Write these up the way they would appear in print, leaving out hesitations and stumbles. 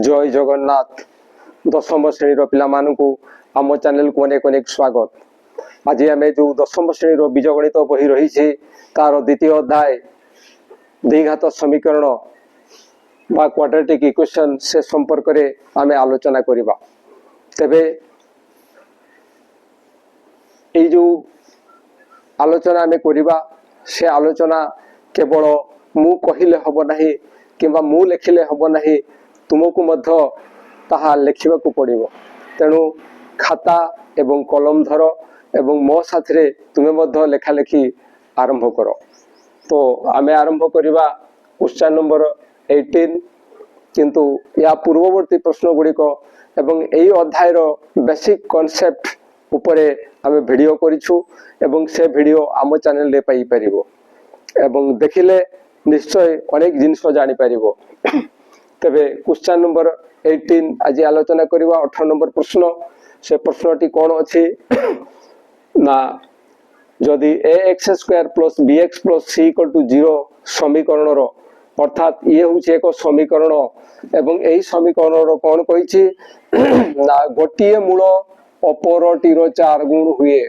जय जगन्नाथ दशम श्रेणी पिला आम चैनल को अनेक अनेक स्वागत। आज आम जो दशम श्रेणी बीजगणित बही रही तार द्वितीय अध्याय द्विघात समीकरण बा क्वाड्रेटिक इक्वेशन से संपर्क में आम आलोचना करवा। तेबे ये जो आलोचना आम करवा से आलोचना केवल मु कहले हब नहीं किंबा मु लिखिले हब नहीं, तुमको मध्य ताहा लिखा पड़ो। तेणु खाता एवं कलम धर एवं मो साथरे तुम्हें मध्य लेखा लेखी आरंभ कर। तो आमे आरंभ करवा क्वेश्चन नंबर 18। किंतु या पूर्ववर्ती प्रश्न गुड़िक एवं यही अध्याय बेसिक कॉन्सेप्ट उपरे आमे वीडियो करिछु एवं से वीडियो आम चैनल रे पाई परिबो एवं देखिले निश्चय अनेक जिनिस जानि परिबो। तबे क्वेश्चन नंबर 18 आज आलोचना करवा 18 नंबर प्रश्न। से प्रश्नटी कौन अच्छी ना जदि ax² + bx + c = 0 समीकरण अर्थात ये हूँ एक समीकरण एवं यही समीकरण कौन कही ना गोटे मूल अपरटीर 4 गुण हुए।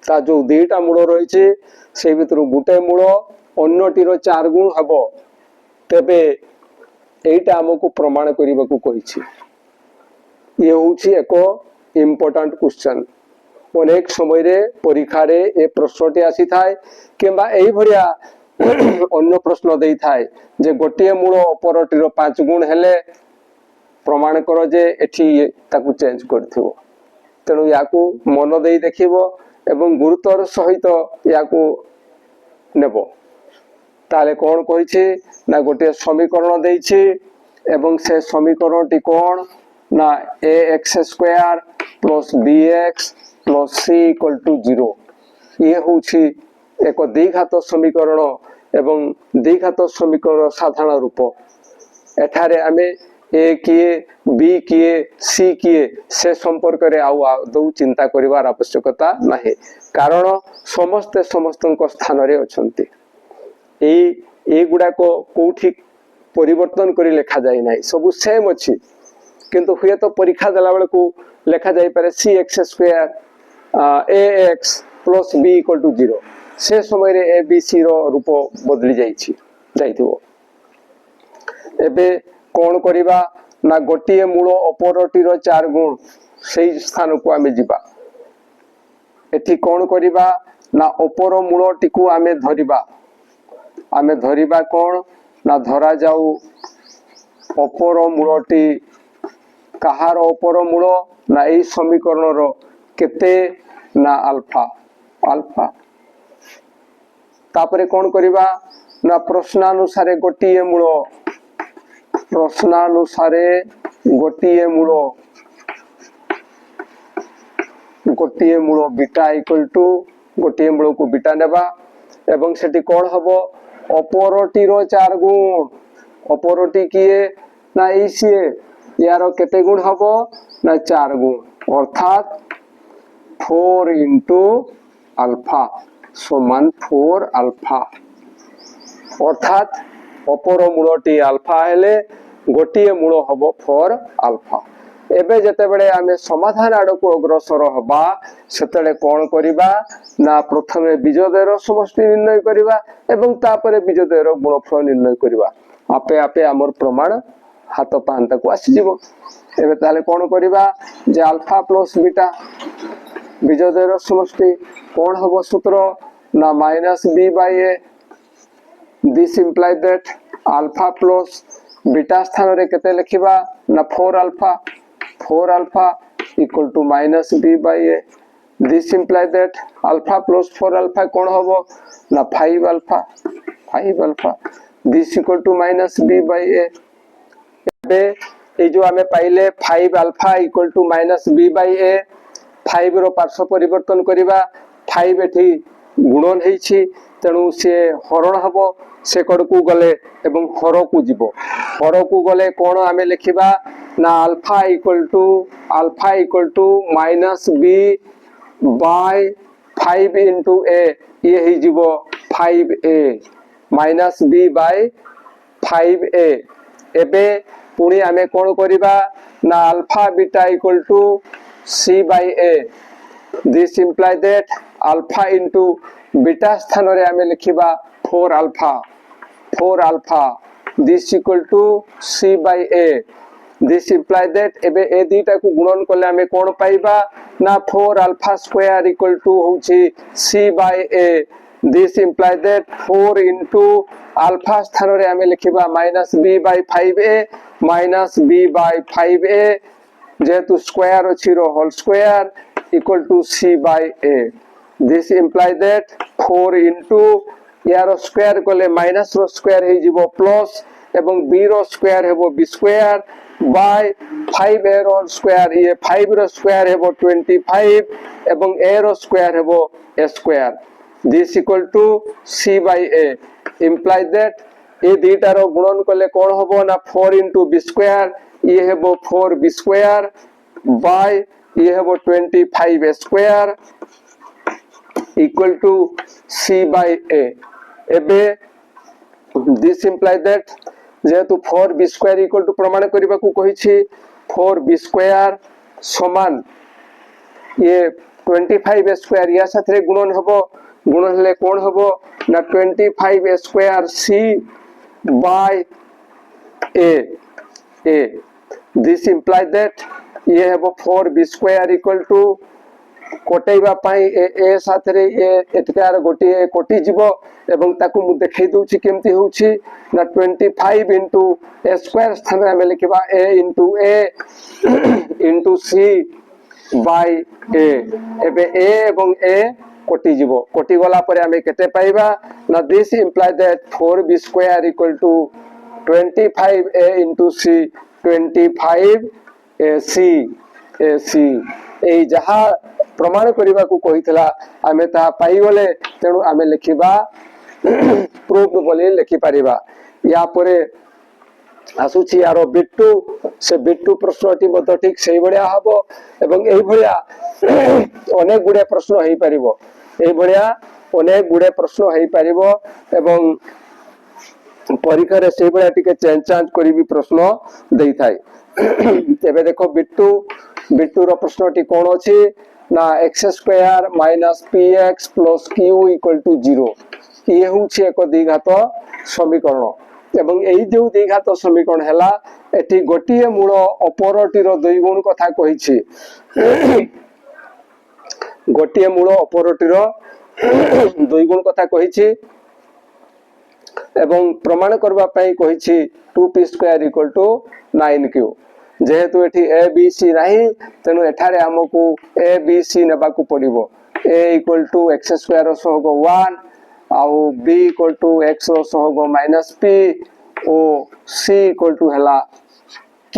ता जो दुईटा मूल रही से भीतर गोटे मूल अन्यटीर 4 गुण हम। तेबे एटा आमको प्रमाण करने को कही। ये हूँ एक इम्पोर्टेंट क्वेश्चन। अनेक समय रे परीक्षा रे ए प्रश्नटी आसी थाए किंबा एही भरिया अन्य प्रश्न देई थाए जे गोटे मूल अपरटीर 5 गुण हेले प्रमाण कर जे एठी ताकू चेंज करथिबो। तेणु याकू मन देई देखिबो एवं गुरुत्वर सहित याकू नेबो। ताले कौन कही ना गोटे समीकरण देइछि एवं से समीकरणटी कौन ना ax² + bx + c = 0। ये हूँ एक द्विघात समीकरण एवं द्विघात समीकरण साधारण रूप। एठारे आमे ए किए बी किए सी किए से संपर्क रे आदौ चिंता करिवार आवश्यकता नहीं, कारण समस्ते समस्तଙ୍କ स्थान रे अछंती। ए गुडा को कोठी परिवर्तन करी लेखा जाय नाही, सब सेम अछि। किंतु हुए तो परीक्षा देला बेले को लेखा जाय पारे cx² ax + b = 0। से समय रे ए बी सी रो रूप बदली जाइथिबो। एबे कौन करिबा ना गोटे मूल अपरटीर 4 गुण सेही स्थान को आमे जिबा। एठी कौन करिबा ना अपर मूलटी को आमे धरिबा। आमे धरिबा कौन ना धरा जाऊ अपर मूलटी कहार अपर मूल ना एही समीकरण रो केते ना अल्फा। अल्फा तापरे कौन करिबा ना प्रश्नानुसारे गोटे मूल, प्रश्नानुसारे गोटे मूल बीटा = गोटे मूल को बीटा नेबा एवं सेठी कौन हबो अपरटीर 4 गुण। अपरटी किए ना इसीए यार केते गुण हबो ना 4 गुण अर्थात 4 × अल्फा समान 4 अल्फा। अर्थात अपर मूलटी अल्फा हेले गोटे मूल हबो 4 अल्फा। एबे जते बेले आमे समाधान आड़ को अग्रसर हबा सेतले कौन करिबा ना प्रथमे बीजद्वयर समष्टि निर्णय करिबा एवं तापरे बीजद्वयर गुणफल निर्णय करिबा। आपे आपे हमर प्रमाण हाथ पांता को आसी जिवो। एबे ताले कौन करिबा जे अल्फा + बीटा बीजद्वयर समष्टि कौन हबो सूत्र ना -b/a। This imply that alpha plus beta स्थान रे केते लिखिबा ना 4 alpha. 4 alpha = -b/a। This imply that alpha + 4 alpha कौन हबो ना 5 अल्फा। 5 alpha this = -b/a। एबे ए जो आमे पाइले 5 अल्फा = -b/a। 5 रो पार्श्व परिवर्तन करिबा। 5 एठी गुणन हेछि तेणु से हरण हबो। से कड़ को गले एवं हर को जीवो। हर को गले कौन आमे लिखिबा ना अल्फा = -b/5 × a। ये ही जीवो 5a -b/5a। एबे पुणी आमे कोन करिबा ना alpha beta equal to c by a. This imply that alpha into beta स्थान रे आमे लिखिबा 4 alpha. This equal to c by a. This imply that एबे ए दीटा को गुणन करले आमे कोन पाइबा ना 4 alpha square equal to होची c by a. This imply that 4 into alpha स्थान रे आमे लिखिबा -b by 5a जेहेतु स्क्वायर अछि रो whole square equal to c by a. This imply that 4 into यार स्क्वायर कोले माइनस रो स्क्वायर हे जिवो प्लस एवं b रो स्क्वायर हेबो b स्क्वायर बाय 5a रो स्क्वायर ये 5 रो स्क्वायर हेबो 25 एवं a रो स्क्वायर हेबो a square. This equal to c by a. Imply that ए दीटा रो गुणन कोले कोन होबो ना 4 into b स्क्वायर ये हेबो 4b स्क्वायर बाय ये हेबो 25a square equal to c by a. एबे this imply that जेहेतु 4b स्क्वायर equal to प्रमाण करिबा को कहि छी 4b स्क्वायर समान ये 25a स्क्वायर या साथे गुणन हबो गुणन हले कोन हबो ना 25a square c by a. This imply that ये हेबो 4b स्क्वायर equal to कोटेबा पाई ए साथ रे ए एतकार गोटी कोटी जीवो एवं ताकू मु देखै दउची केमती होउची ना 25 into a स्क्वायर स्थान रे लिखबा a into a into c by a. एबे a एवं a कोटी जीवो कोटी गला परे हमें केते पाइबा ना this imply that 4b square equal to 25a into c 25ac ए जहा प्रमाण करबा को कहितला आमे ता पाई गले तेनु आमे लिखिबा प्रूफ बोली लिखि परिबा. या परे आसुची यारो बिट्टू से बिट्टू प्रश्नटी मत ठीक सही बढिया हबो एवं एई भलिया अनेक गुडे प्रश्न हेई परिबो एई भलिया अनेक गुडे प्रश्न हेई परिबो एवं परीक्षा रे सेई भलिया टिके चेंज करी भी प्रश्न देई थाई. एबे देखो बिट्टू रो प्रश्नटी कोन अछि ना x square minus px plus q equal to 0 ये होछि एक द्विघात समीकरण एवं एई जो द्विघात समीकरण हैला एठी गोटिए मूल अपरटी रो दुई गुण कथा कहिछि गोटिए मूल अपरटी रो दुई गुण कथा कहिछि एवं प्रमाण करबा पई कहिछि 2p square equal to 9q जेहेतु एठी a b c नाही तेनु एठारे हमकु a b c नेबा को पड़िबो a equal to x square सहग 1 आउ b इक्वल टू x सहग माइनस p ओ c इक्वल टू हला q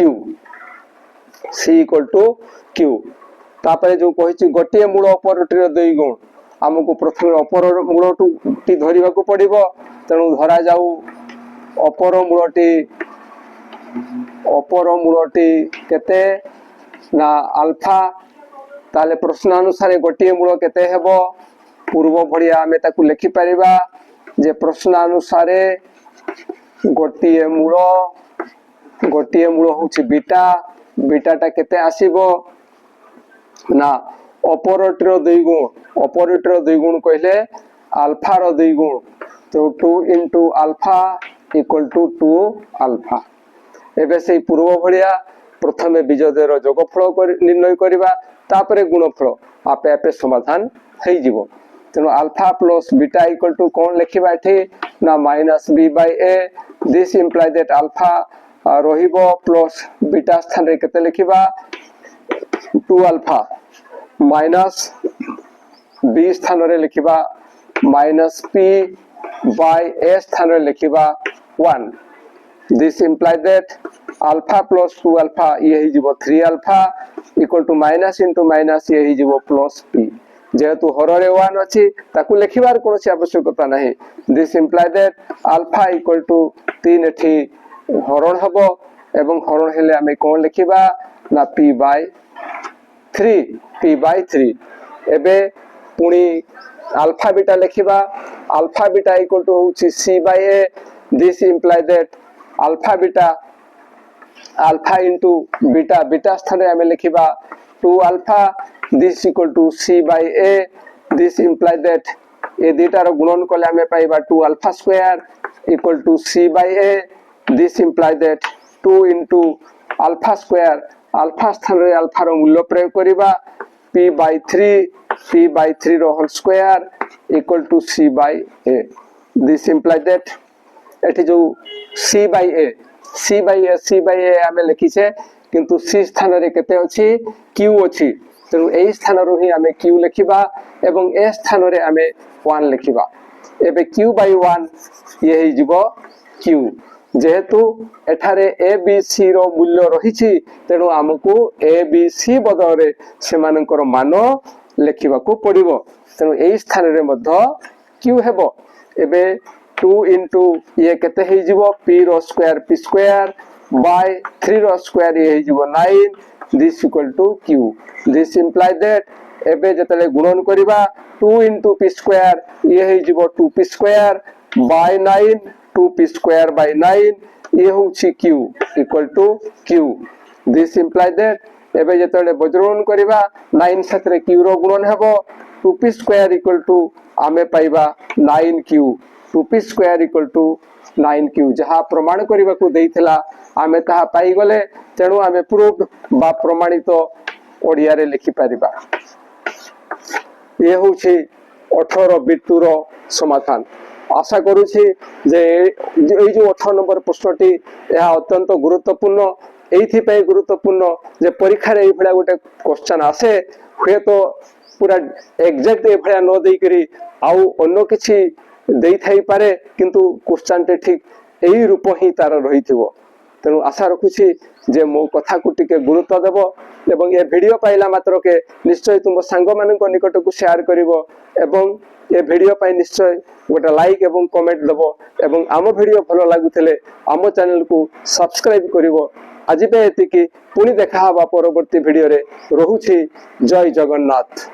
c equal to q तापरे जो कहिछि गोटिए मूल अपरटीर दुई गुण हमकु प्रथम अपर मूलटू टी धरिबा को पड़िबो तेनु धरा जाऊ अपर मूलटी केते ना अल्फा ताले प्रश्न अनुसार गोटिए मूल केते हेबो पूर्व भड़िया हमें ताकू लिखि परिबा जे प्रश्न अनुसार गोटिए मूल होछि बीटाटा केते आसीबो ना ऑपरेटर दुई गुण कहले अल्फा रो दुई गुण तो 2 into alpha equal to 2 alpha. एबे से पूर्व भड़िया प्रथमे बीजद्वयर जोगफल निर्णय करबा तापरे गुणफल आपे आपे समाधान हेई जिवो. तेनो alpha plus beta equal to कोन लिखिबा एठी ना minus b by a. This imply that alpha रहिबो प्लस बीटा स्थान रे केते लिखिबा 2 अल्फा माइनस b स्थान रे लिखिबा माइनस p by a स्थान रे लिखिबा 1. This imply that alpha plus 2 alpha ये ही जीवो 3 alpha equal to minus into minus ये ही जीवो plus p जेहेतु हररे 1 अछि ताकू लिखिबार कोनोसी आवश्यकता नाही. This imply that alpha equal to 3 एठी हरण हबो एवं हरण हेले हमें कोन लिखिबा ना p by 3 एबे पुणी alpha beta लिखिबा alpha beta equal to होछि c by a. This imply that alpha beta alpha into beta beta स्थान आम लिखा 2 alpha this equal to c by a this imply that ए दुटार गुणन कले आम पाइबा 2 alpha square equal to c by a this imply that 2 into alpha square alpha स्थान रे अल्फा रो मूल्य प्रयोग करिबा p by 3 rho whole square equal to c by a this imply that एठी जो c by a आमे लिखी छे किंतु c स्थान रे केते अछि q अछि तेनु एई स्थान रो ही आमे q लिखिबा एवं a स्थान रे आमे 1 लिखिबा एबे q by 1 ये ही जीवो q जेहेतु एठारे a b c रो मूल्य रहिछि तेनु हमकु a b c बदल रे सेमानकर मान लिखिबा को पड़िबो तेनु एई स्थान रे मध्य q हेबो एबे 2 इंटू ये केते हे जीवो p rho square p square by 3 rho square ये हे जीवो 9 this equal to q this imply that एबे जतले गुणन करिबा 2 इंटू p स्क्वायर ये हे जीवो 2p square by 9 2p square by 9 ये होछि q equal to q this imply that एबे जतले बज्रगुणन करिबा 9 साथरे q रो गुणन हेबो 2p स्क्वायर इक्वल टू आमे पाइबा 9q 2p square equal to 9q जहा प्रमाण करिबा को देइथिला आमे ताहा पाई गले तेनु आमे प्रूफ बा प्रमाणित ओडिया रे लिखि परिबा ये होछि 18 बिट्टू रो समाधान आशा करूछि जे एई जो 18 नंबर प्रश्नटी यह अत्यंत गुरुत्वपूर्ण एइथि पे गुरुत्वपूर्ण जे परीक्षा रे एई भला गोटे क्वेश्चन आसे हुए तो पूरा एग्जैक्ट ए भला न देई करी आउ अन्य किछि देई थाई पारे किंतु क्वेश्चन टे ठीक एई रूप ही तार रहिथिबो तेनु आशा रखुछि जे मो कथा को टिके गुरुत्व देबो एवं ए वीडियो पाइला मात्र के निश्चय तुम सांग मानक निकट को शेयर करिवो एवं ए वीडियो पाइ निश्चय गोटे लाइक एवं कमेंट देबो एवं आम वीडियो भलो लागुथिले आम चैनल को सब्सक्राइब करिवो आज पे एतिकी पुणी देखा हवा परवर्ती वीडियो रे रहुछि जय जगन्नाथ।